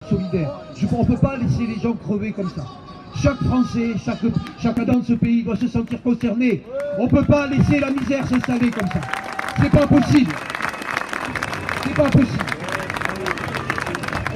solidaire. On ne peut pas laisser les gens crever comme ça. Chaque Français, chaque habitant de ce pays doit se sentir concerné. On ne peut pas laisser la misère s'installer comme ça. C'est pas possible. C'est pas possible.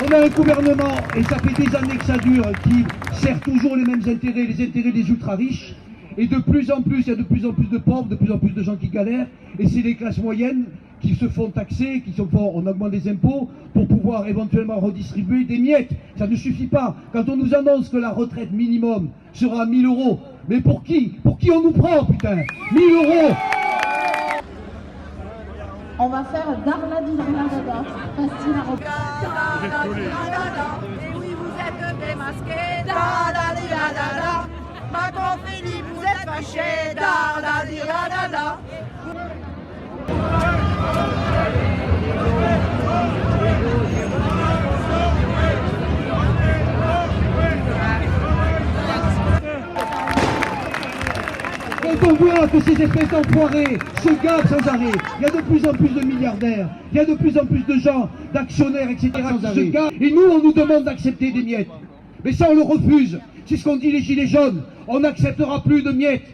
On a un gouvernement, et ça fait des années que ça dure, qui sert toujours les mêmes intérêts, les intérêts des ultra-riches. Et de plus en plus, il y a de plus en plus de pauvres, de plus en plus de gens qui galèrent. Et c'est les classes moyennes qui se font taxer, on augmente les impôts pour pouvoir éventuellement redistribuer des miettes. Ça ne suffit pas. Quand on nous annonce que la retraite minimum sera à 1000 €, mais pour qui? Pour qui on nous prend, putain? 1000 €. On va faire Darla Dada, facile à reprendre. Et oui, vous êtes démasqués. Dada. Macron Philippe, vous êtes fâchés. Dada. Quand on voit que ces espèces d'enfoirés se gavent sans arrêt, il y a de plus en plus de milliardaires, il y a de plus en plus de gens, d'actionnaires, etc. qui se gavent, et nous on nous demande d'accepter des miettes. Mais ça on le refuse, c'est ce qu'ont dit les gilets jaunes, on n'acceptera plus de miettes.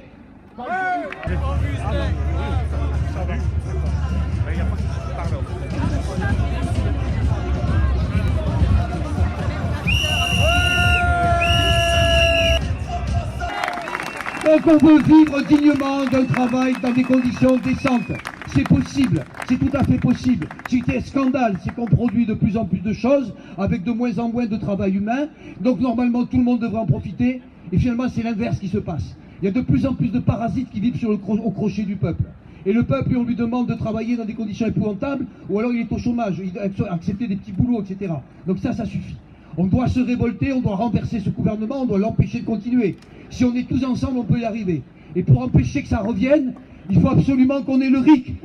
Donc on veut vivre dignement d'un travail dans des conditions décentes. C'est possible, c'est tout à fait possible. Ce qui est scandale, c'est qu'on produit de plus en plus de choses avec de moins en moins de travail humain. Donc normalement tout le monde devrait en profiter. Et finalement c'est l'inverse qui se passe. Il y a de plus en plus de parasites qui vivent au crochet du peuple. Et le peuple, on lui demande de travailler dans des conditions épouvantables, ou alors il est au chômage, il doit accepter des petits boulots, etc. Donc ça suffit. On doit se révolter, on doit renverser ce gouvernement, on doit l'empêcher de continuer. Si on est tous ensemble, on peut y arriver. Et pour empêcher que ça revienne, il faut absolument qu'on ait le RIC.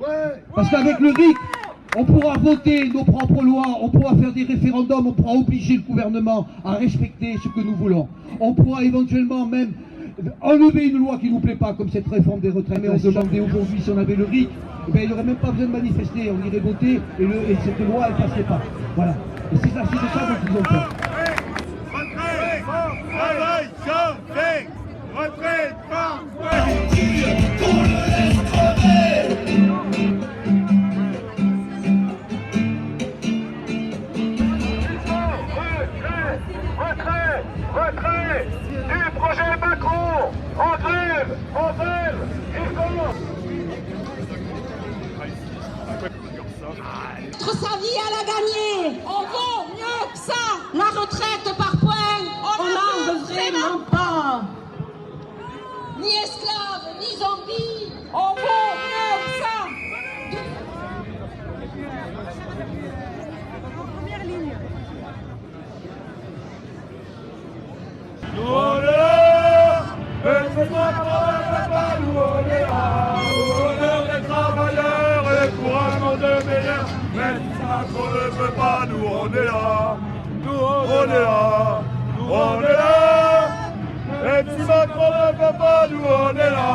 Parce qu'avec le RIC, on pourra voter nos propres lois, on pourra faire des référendums, on pourra obliger le gouvernement à respecter ce que nous voulons. On pourra éventuellement même enlever une loi qui ne nous plaît pas, comme cette réforme des retraites. Mais on se demandait aujourd'hui si on avait le RIC, eh bien, il n'y aurait même pas besoin de manifester, on irait voter et cette loi, elle ne passerait pas. Voilà. Et c'est ça dont ils ont peur. Travail, sommeil, retraite, retrait du projet Macron, en grève, Sa vie, elle a gagné. On vaut mieux que ça. La retraite par points, on n'en veut vraiment pas. Ni esclaves, ni zombies, on vaut mieux que ça. Première ligne. Nous on est là, laissez-moi pas, nous on est là. Au honneur des travailleurs et pour un monde meilleur. Même si Macron ne veut pas, nous on est là. Nous on est là, nous on est là. Même si Macron ne veut pas, nous on est là.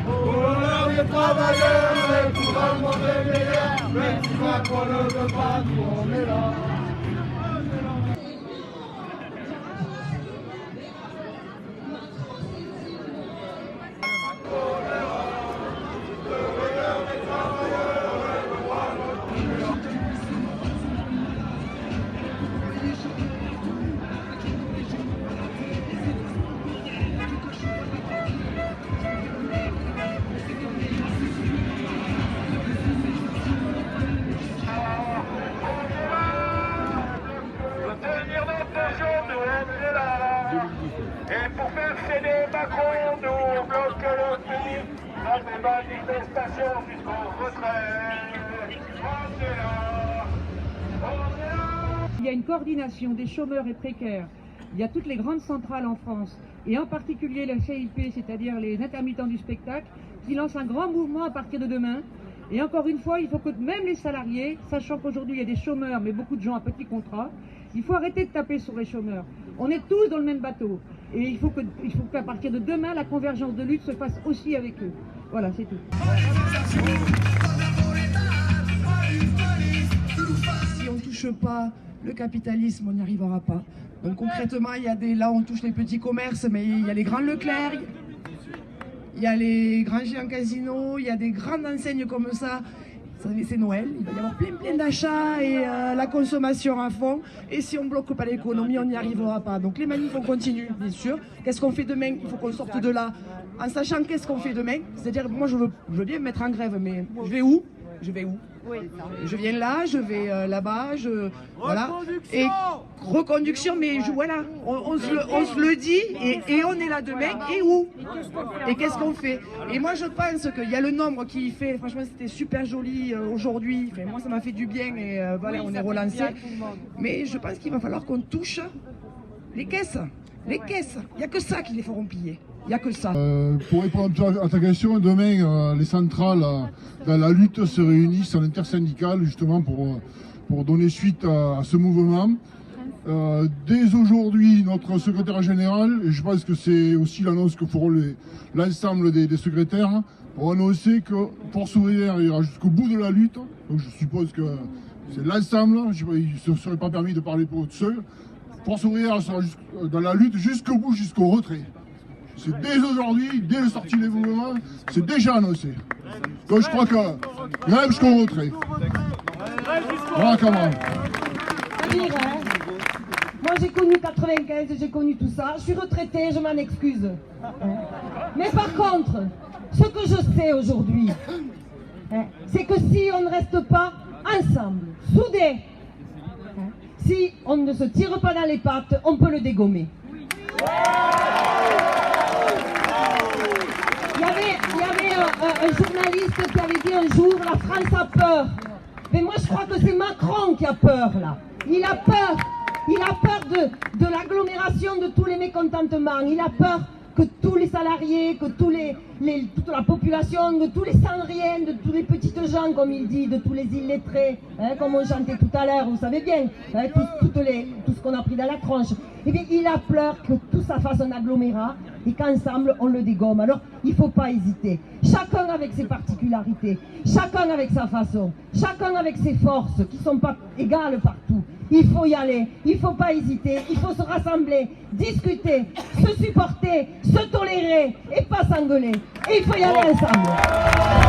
Au honneur des travailleurs et pour un monde meilleur. Même si Macron ne veut pas, nous on est là. Et pour faire céder Macron, nous bloque le pays dans des manifestations jusqu'au retrait. On est là, on est là. Il y a une coordination des chômeurs et précaires. Il y a toutes les grandes centrales en France, et en particulier la CIP, c'est-à-dire les intermittents du spectacle, qui lancent un grand mouvement à partir de demain. Et encore une fois, il faut que même les salariés, sachant qu'aujourd'hui il y a des chômeurs, mais beaucoup de gens à petits contrats, il faut arrêter de taper sur les chômeurs. On est tous dans le même bateau. Et il faut qu'à partir de demain, la convergence de lutte se fasse aussi avec eux. Voilà, c'est tout. Si on touche touche pas le capitalisme, on n'y arrivera pas. Donc concrètement, là on touche les petits commerces, mais il y a les grands Leclerc, il y a les grands géants casinos, il y a des grandes enseignes comme ça. C'est Noël, il va y avoir plein d'achats et la consommation à fond. Et si on ne bloque pas l'économie, on n'y arrivera pas. Donc les manifs, on continue, bien sûr. Qu'est-ce qu'on fait demain? Il faut qu'on sorte de là en sachant qu'est-ce qu'on fait demain. C'est-à-dire, moi, je veux bien me mettre en grève, mais je vais où? Je viens là, je vais là-bas, voilà. Et reconduction, mais voilà, on se le dit et on est là demain, et où? Et qu'est-ce qu'on fait? Et moi je pense qu'il y a le nombre qui fait, franchement c'était super joli aujourd'hui, enfin, moi ça m'a fait du bien et voilà, on est relancé. Mais je pense qu'il va falloir qu'on touche les caisses. Les caisses, il n'y a que ça qui les feront piller. Il n'y a que ça. Pour répondre à ta question, demain, les centrales dans la lutte se réunissent en intersyndicale justement pour donner suite à ce mouvement. Dès aujourd'hui, notre secrétaire général, et je pense que c'est aussi l'annonce que feront l'ensemble des secrétaires, ont annoncé que Force ouvrière ira jusqu'au bout de la lutte. Donc je suppose que c'est l'ensemble, il ne se serait pas permis de parler pour eux seuls. Force ouvrière sera dans la lutte jusqu'au bout, jusqu'au retrait. C'est dès aujourd'hui, dès la sortie des mouvements, c'est déjà annoncé. Donc je crois que grève jusqu'au retrait. Voilà comment. Moi j'ai connu 95, j'ai connu tout ça. Je suis retraitée, je m'en excuse. Mais par contre, ce que je sais aujourd'hui, c'est que si on ne reste pas ensemble, soudés, si on ne se tire pas dans les pattes, on peut le dégommer. Il y avait un journaliste qui avait dit un jour « La France a peur ». Mais moi je crois que c'est Macron qui a peur là. Il a peur de l'agglomération de tous les mécontentements. Il a peur que tous les salariés, que toute la population, de tous les sans-rien, de tous les petites gens, comme il dit, de tous les illettrés, comme on chantait tout à l'heure, vous savez bien, tout ce qu'on a pris dans la tronche. Eh bien, il a peur que tout ça fasse un agglomérat et qu'ensemble, on le dégomme. Alors, il ne faut pas hésiter. Chacun avec ses particularités, chacun avec sa façon, chacun avec ses forces qui ne sont pas égales partout. Il faut y aller, il ne faut pas hésiter, il faut se rassembler, discuter, se supporter, se tolérer et pas s'engueuler. Et il faut y aller ensemble.